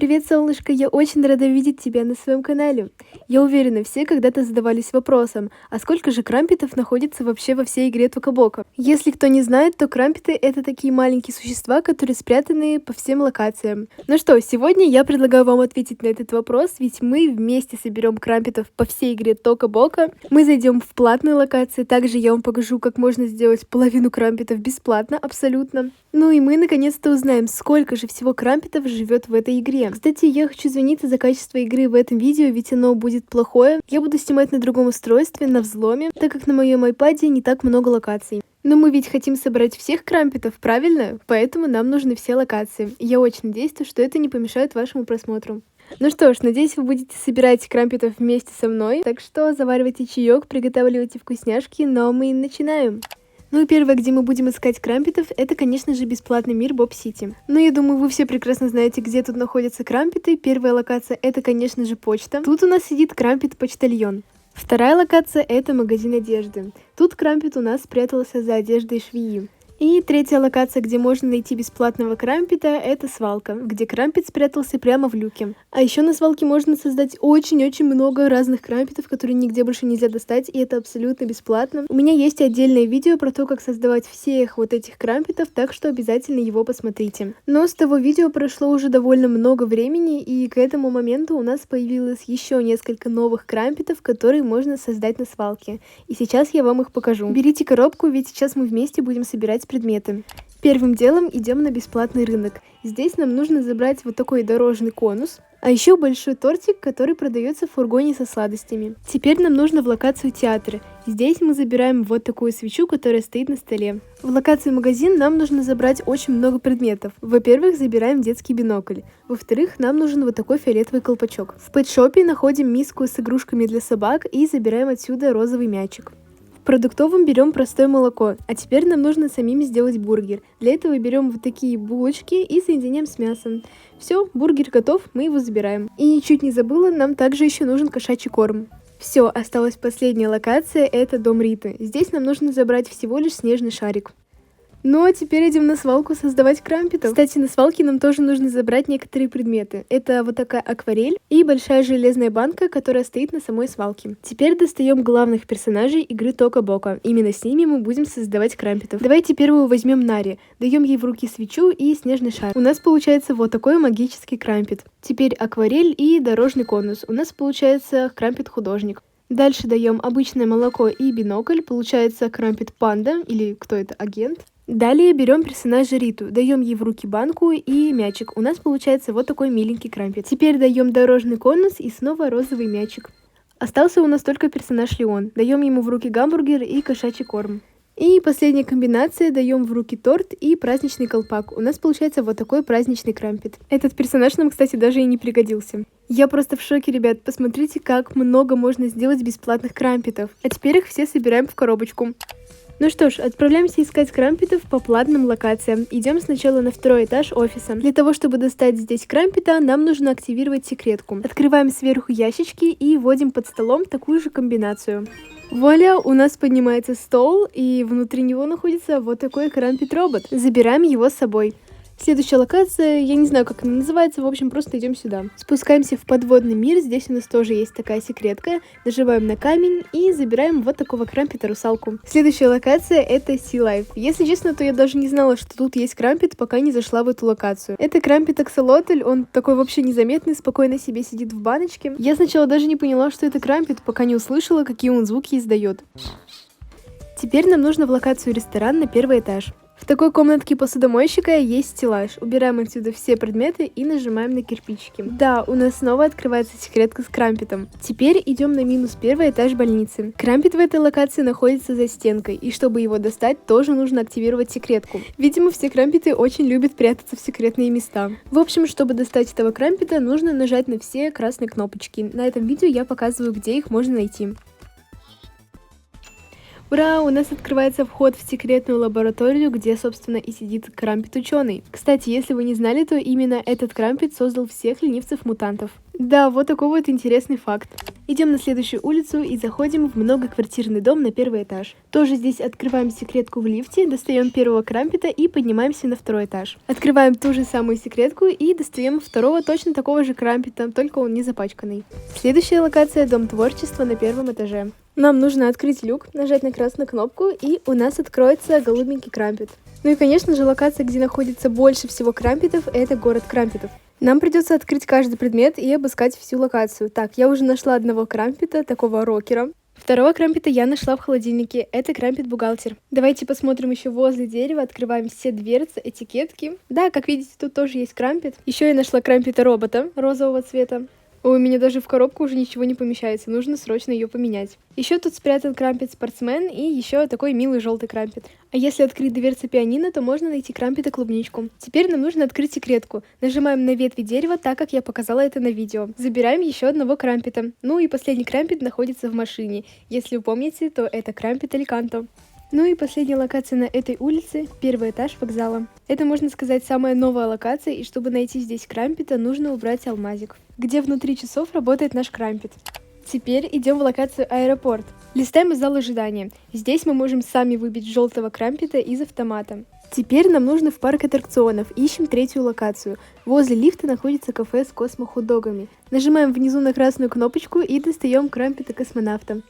Привет, солнышко! Я очень рада видеть тебя на своем канале. Я уверена, все когда-то задавались вопросом, а сколько же крампетов находится вообще во всей игре Тока Бока? Если кто не знает, то крампеты — это такие маленькие существа, которые спрятаны по всем локациям. Ну что, сегодня я предлагаю вам ответить на этот вопрос, ведь мы вместе соберем крампетов по всей игре Тока Бока. Мы зайдем в платные локации, также я вам покажу, как можно сделать половину крампетов бесплатно, абсолютно. Ну и мы наконец-то узнаем, сколько же всего крампетов живет в этой игре. Кстати, я хочу извиниться за качество игры в этом видео, ведь оно будет плохое. Я буду снимать на другом устройстве, на взломе, так как на моем iPad не так много локаций. Но мы ведь хотим собрать всех крампетов, правильно? Поэтому нам нужны все локации. Я очень надеюсь, что это не помешает вашему просмотру. Ну что ж, надеюсь, вы будете собирать крампетов вместе со мной. Так что заваривайте чаек, приготавливайте вкусняшки, но мы начинаем. Ну и первое, где мы будем искать крампетов, это, конечно же, бесплатный мир Боб-Сити. Но я думаю, вы все прекрасно знаете, где тут находятся крампеты. Первая локация — это, конечно же, почта. Тут у нас сидит крампет-почтальон. Вторая локация — это магазин одежды. Тут крампет у нас спрятался за одеждой швеи. И третья локация, где можно найти бесплатного крампета, это свалка, где крампет спрятался прямо в люке. А еще на свалке можно создать очень-очень много разных крампетов, которые нигде больше нельзя достать, и это абсолютно бесплатно. У меня есть отдельное видео про то, как создавать всех вот этих крампетов, так что обязательно его посмотрите. Но с того видео прошло уже довольно много времени, и к этому моменту у нас появилось еще несколько новых крампетов, которые можно создать на свалке. И сейчас я вам их покажу. Берите коробку, ведь сейчас мы вместе будем собирать предметы. Первым делом идем на бесплатный рынок. Здесь нам нужно забрать вот такой дорожный конус, а еще большой тортик, который продается в фургоне со сладостями. Теперь нам нужно в локацию театра. Здесь мы забираем вот такую свечу, которая стоит на столе. В локацию магазин нам нужно забрать очень много предметов. Во-первых, забираем детский бинокль. Во-вторых, нам нужен вот такой фиолетовый колпачок. В пэтшопе находим миску с игрушками для собак и забираем отсюда розовый мячик. В продуктовом берем простое молоко, а теперь нам нужно самим сделать бургер. Для этого берем вот такие булочки и соединяем с мясом. Все, бургер готов, мы его забираем. И чуть не забыла, нам также еще нужен кошачий корм. Все, осталась последняя локация, это дом Риты. Здесь нам нужно забрать всего лишь снежный шарик. Ну а теперь идем на свалку создавать крампетов. Кстати, на свалке нам тоже нужно забрать некоторые предметы. Это вот такая акварель и большая железная банка, которая стоит на самой свалке. Теперь достаем главных персонажей игры Тока Бока. Именно с ними мы будем создавать крампетов. Давайте первую возьмем Нари. Даем ей в руки свечу и снежный шар. У нас получается вот такой магический крампет. Теперь акварель и дорожный конус. У нас получается крампет-художник. Дальше даем обычное молоко и бинокль. Получается крампет-панда, или кто это, агент. Далее берем персонажа Риту, даем ей в руки банку и мячик. У нас получается вот такой миленький крампет. Теперь даем дорожный конус и снова розовый мячик. Остался у нас только персонаж Леон. Даем ему в руки гамбургер и кошачий корм. И последняя комбинация, даем в руки торт и праздничный колпак. У нас получается вот такой праздничный крампет. Этот персонаж нам, кстати, даже и не пригодился. Я просто в шоке, ребят. Посмотрите, как много можно сделать бесплатных крампетов. А теперь их все собираем в коробочку. Ну что ж, отправляемся искать крампетов по платным локациям. Идем сначала на второй этаж офиса. Для того, чтобы достать здесь крампета, нам нужно активировать секретку. Открываем сверху ящички и вводим под столом такую же комбинацию. Вуаля, у нас поднимается стол, и внутри него находится вот такой крампет-робот. Забираем его с собой. Следующая локация, я не знаю, как она называется, в общем, просто идем сюда. Спускаемся в подводный мир, здесь у нас тоже есть такая секретка. Нажимаем на камень и забираем вот такого крампета-русалку. Следующая локация — это Sea Life. Если честно, то я даже не знала, что тут есть крампет, пока не зашла в эту локацию. Это крампет-аксолотль, он такой вообще незаметный, спокойно себе сидит в баночке. Я сначала даже не поняла, что это крампет, пока не услышала, какие он звуки издает. Теперь нам нужно в локацию ресторан на первый этаж. В такой комнатке посудомойщика есть стеллаж. Убираем отсюда все предметы и нажимаем на кирпичики. Да, у нас снова открывается секретка с крампетом. Теперь идем на минус первый этаж больницы. Крампет в этой локации находится за стенкой, и чтобы его достать, тоже нужно активировать секретку. Видимо, все крампеты очень любят прятаться в секретные места. В общем, чтобы достать этого крампета, нужно нажать на все красные кнопочки. На этом видео я показываю, где их можно найти. Ура! У нас открывается вход в секретную лабораторию, где, собственно, и сидит крампет-ученый. Кстати, если вы не знали, то именно этот крампет создал всех ленивцев-мутантов. Да, вот такой вот интересный факт. Идем на следующую улицу и заходим в многоквартирный дом на первый этаж. Тоже здесь открываем секретку в лифте, достаем первого крампета и поднимаемся на второй этаж. Открываем ту же самую секретку и достаем второго точно такого же крампета, только он не запачканный. Следующая локация — дом творчества на первом этаже. Нам нужно открыть люк, нажать на красную кнопку, и у нас откроется голубенький крампет. Ну и, конечно же, локация, где находится больше всего крампетов, это город крампетов. Нам придется открыть каждый предмет и обыскать всю локацию. Так, я уже нашла одного крампета, такого рокера. Второго крампета я нашла в холодильнике. Это крампет-бухгалтер. Давайте посмотрим еще возле дерева. Открываем все дверцы, этикетки. Да, как видите, тут тоже есть крампет. Еще я нашла крампета-робота розового цвета. У меня даже в коробку уже ничего не помещается, нужно срочно ее поменять. Еще тут спрятан крампет-спортсмен и еще такой милый желтый крампет. А если открыть дверцы пианино, то можно найти крампета-клубничку. Теперь нам нужно открыть секретку. Нажимаем на ветви дерева, так как я показала это на видео. Забираем еще одного крампета. Ну и последний крампет находится в машине. Если вы помните, то это крампет Аликанто. Ну и последняя локация на этой улице — первый этаж вокзала. Это, можно сказать, самая новая локация, и чтобы найти здесь крампета, нужно убрать алмазик, где внутри часов работает наш крампет. Теперь идем в локацию аэропорт. Листаем зал ожидания. Здесь мы можем сами выбить желтого крампета из автомата. Теперь нам нужно в парк аттракционов. Ищем третью локацию. Возле лифта находится кафе с космо-хот-догами. Нажимаем внизу на красную кнопочку и достаем крампета-космонавта.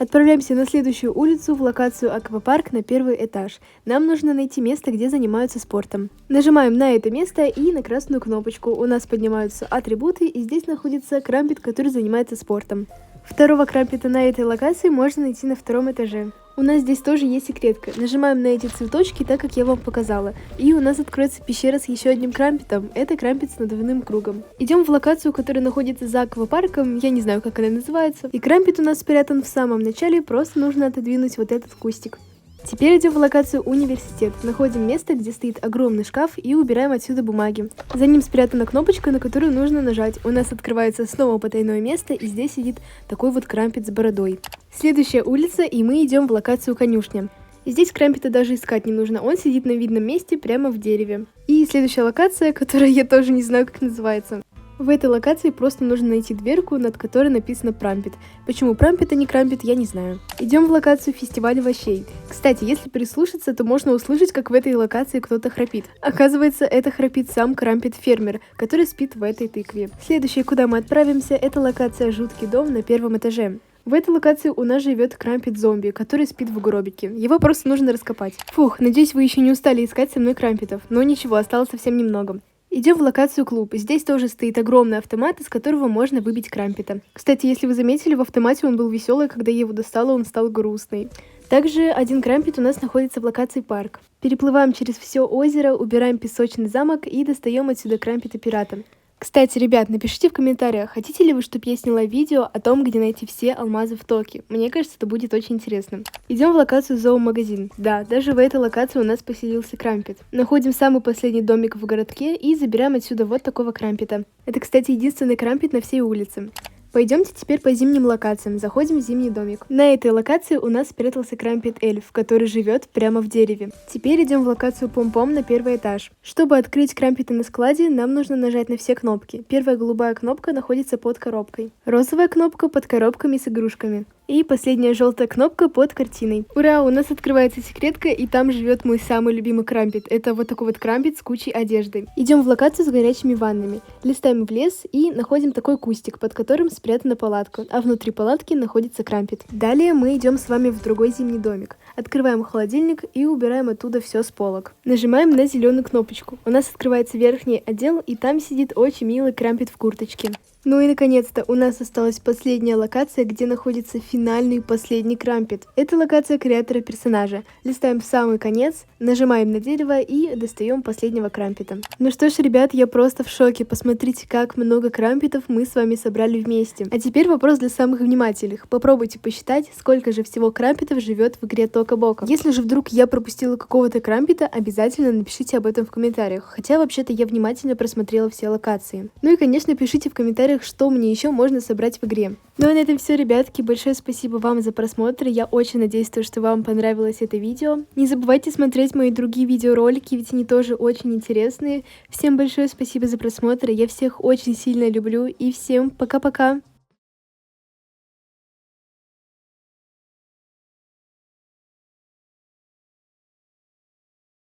Отправляемся на следующую улицу, в локацию аквапарк на первый этаж. Нам нужно найти место, где занимаются спортом. Нажимаем на это место и на красную кнопочку. У нас поднимаются атрибуты, и здесь находится крампет, который занимается спортом. Второго крампета на этой локации можно найти на втором этаже. У нас здесь тоже есть секретка. Нажимаем на эти цветочки, так как я вам показала. И у нас откроется пещера с еще одним крампетом. Это крампет с надувным кругом. Идем в локацию, которая находится за аквапарком. Я не знаю, как она называется. И крампет у нас спрятан в самом начале. Просто нужно отодвинуть вот этот кустик. Теперь идем в локацию университет. Находим место, где стоит огромный шкаф, и убираем отсюда бумаги. За ним спрятана кнопочка, на которую нужно нажать. У нас открывается снова потайное место, и здесь сидит такой вот крампет с бородой. Следующая улица, и мы идем в локацию конюшня. Здесь крампета даже искать не нужно, он сидит на видном месте прямо в дереве. И следующая локация, которая я тоже не знаю, как называется. В этой локации просто нужно найти дверку, над которой написано «Прампет». Почему Прампет, а не Крампет, я не знаю. Идем в локацию фестиваля овощей. Кстати, если прислушаться, то можно услышать, как в этой локации кто-то храпит. Оказывается, это храпит сам Крампет-фермер, который спит в этой тыкве. Следующее, куда мы отправимся, это локация «Жуткий дом» на первом этаже. В этой локации у нас живет крампет-зомби, который спит в гробике. Его просто нужно раскопать. Фух, надеюсь, вы еще не устали искать со мной крампетов. Но ничего, осталось совсем немного. Идем в локацию клуб. Здесь тоже стоит огромный автомат, из которого можно выбить крампета. Кстати, если вы заметили, в автомате он был веселый, когда я его достала, он стал грустный. Также один крампет у нас находится в локации парк. Переплываем через все озеро, убираем песочный замок и достаем отсюда крампета-пирата. Кстати, ребят, напишите в комментариях, хотите ли вы, чтобы я сняла видео о том, где найти все алмазы в Токио. Мне кажется, это будет очень интересно. Идем в локацию зоомагазин. Да, даже в этой локации у нас поселился крампет. Находим самый последний домик в городке и забираем отсюда вот такого крампета. Это, кстати, единственный крампет на всей улице. Пойдемте теперь по зимним локациям. Заходим в зимний домик. На этой локации у нас спрятался крампет-эльф, который живет прямо в дереве. Теперь идем в локацию Пом-Пом на первый этаж. Чтобы открыть крампеты на складе, нам нужно нажать на все кнопки. Первая голубая кнопка находится под коробкой. Розовая кнопка под коробками с игрушками. И последняя желтая кнопка под картиной. Ура, у нас открывается секретка, и там живет мой самый любимый крампет. Это вот такой вот крампет с кучей одежды. Идем в локацию с горячими ваннами. Листаем в лес и находим такой кустик, под которым спрятана палатка, а внутри палатки находится крампет. Далее мы идем с вами в другой зимний домик. Открываем холодильник и убираем оттуда все с полок. Нажимаем на зеленую кнопочку. У нас открывается верхний отдел, и там сидит очень милый крампет в курточке. Ну и наконец-то у нас осталась последняя локация, где находится финальный последний крампет. Это локация креатора персонажа. Листаем в самый конец, нажимаем на дерево и достаем последнего крампета. Ну что ж, ребят, я просто в шоке. Посмотрите, как много крампетов мы с вами собрали вместе. А теперь вопрос для самых внимательных. Попробуйте посчитать, сколько же всего крампетов живет в игре Тока Бока. Если же вдруг я пропустила какого-то крампета, обязательно напишите об этом в комментариях. Хотя вообще-то я внимательно просмотрела все локации. Ну и, конечно, пишите в комментариях, комментариях, что мне еще можно собрать в игре. Ну а на этом все, ребятки. Большое спасибо вам за просмотр. Я очень надеюсь, что вам понравилось это видео. Не забывайте смотреть мои другие видеоролики, ведь они тоже очень интересные. Всем большое спасибо за просмотр. Я всех очень сильно люблю. И всем пока-пока.